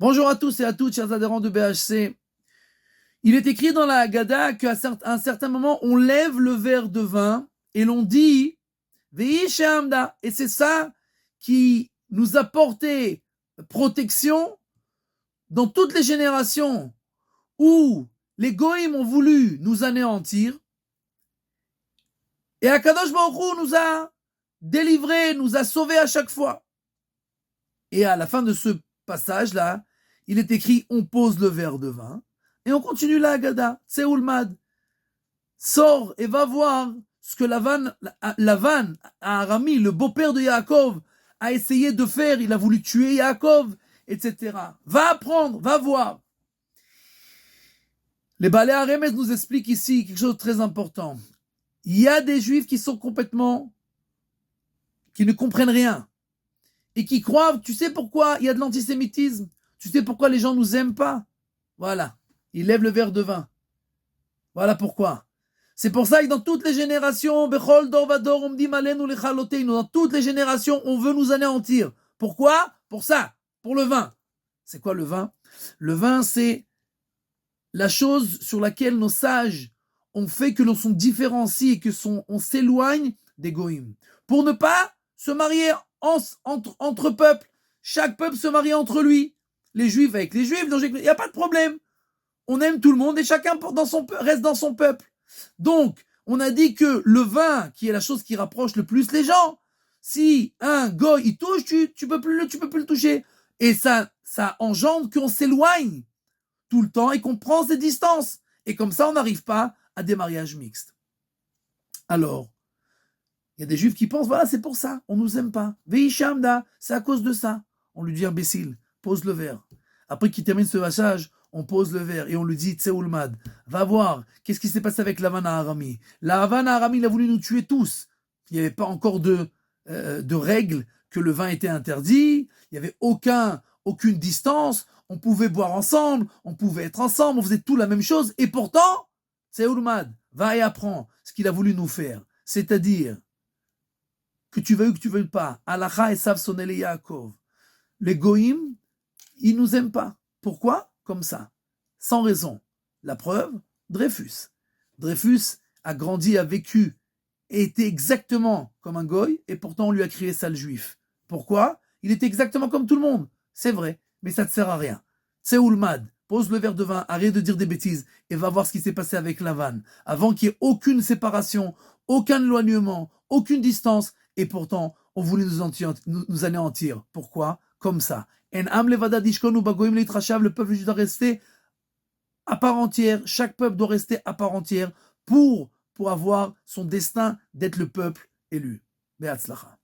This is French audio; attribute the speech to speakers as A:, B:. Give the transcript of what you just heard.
A: Bonjour à tous et à toutes, chers adhérents de BHC. Il est écrit dans la Haggadah qu'à un certain moment, on lève le verre de vin et l'on dit Vehi She'amda. Et c'est ça qui nous a porté protection dans toutes les générations où les Goïms ont voulu nous anéantir. Et Akadosh Baruch Hu nous a délivrés, nous a sauvés à chaque fois. Et à la fin de ce passage-là, il est écrit on pose le verre de vin et on continue la Haggadah. Tseoulmad. Sors et va voir ce que Lavan, Arami, le beau-père de Yaakov, a essayé de faire. Il a voulu tuer Yaakov, etc. Va apprendre, va voir. Les Balei Haremes nous expliquent ici quelque chose de très important. Il y a des Juifs qui ne comprennent rien et qui croient, tu sais pourquoi il y a de l'antisémitisme? Tu sais pourquoi les gens nous aiment pas? Voilà. Ils lèvent le verre de vin. Voilà pourquoi. C'est pour ça que dans toutes les générations, dans toutes les générations, on veut nous anéantir. Pourquoi? Pour ça, pour le vin. C'est quoi le vin? Le vin, c'est la chose sur laquelle nos sages ont fait que l'on se différencie et que on s'éloigne des goïms. Pour ne pas se marier entre peuples. Chaque peuple se marie entre lui. Les juifs avec les juifs, il n'y a pas de problème. On aime tout le monde et chacun reste dans son peuple. Donc, on a dit que le vin, qui est la chose qui rapproche le plus les gens, si un goy il touche, tu peux plus le toucher. Et ça engendre qu'on s'éloigne tout le temps et qu'on prend ses distances. Et comme ça, on n'arrive pas à des mariages mixtes. Alors, il y a des juifs qui pensent, voilà, c'est pour ça, on nous aime pas. Veishamda, c'est à cause de ça. On lui dit, imbécile, pose le verre. Après qu'il termine ce passage, on pose le verre et on lui dit, Tseoulmad, va voir, qu'est-ce qui s'est passé avec Lavan Arami. Lavan Arami, il a voulu nous tuer tous. Il n'y avait pas encore de règles que le vin était interdit, il n'y avait aucune distance, on pouvait boire ensemble, on pouvait être ensemble, on faisait tout la même chose, et pourtant, Tseoulmad, va et apprends ce qu'il a voulu nous faire. C'est-à-dire, que tu veuilles ou que tu veuilles pas, Alacha et Sav Sonele Yaakov. Les Goïms, ils nous aiment pas. Pourquoi? Comme ça. Sans raison. La preuve, Dreyfus. Dreyfus a grandi, a vécu, et était exactement comme un Goï, et pourtant on lui a crié sale juif. Pourquoi? Il était exactement comme tout le monde. C'est vrai, mais ça ne sert à rien. Tseoulmad, pose le verre de vin, arrête de dire des bêtises, et va voir ce qui s'est passé avec Lavan. Avant qu'il n'y ait aucune séparation, aucun éloignement, aucune distance, et pourtant, on voulait nous anéantir. Pourquoi? Comme ça. Le peuple juif doit rester à part entière. Chaque peuple doit rester à part entière pour avoir son destin d'être le peuple élu. Be'atzlacha.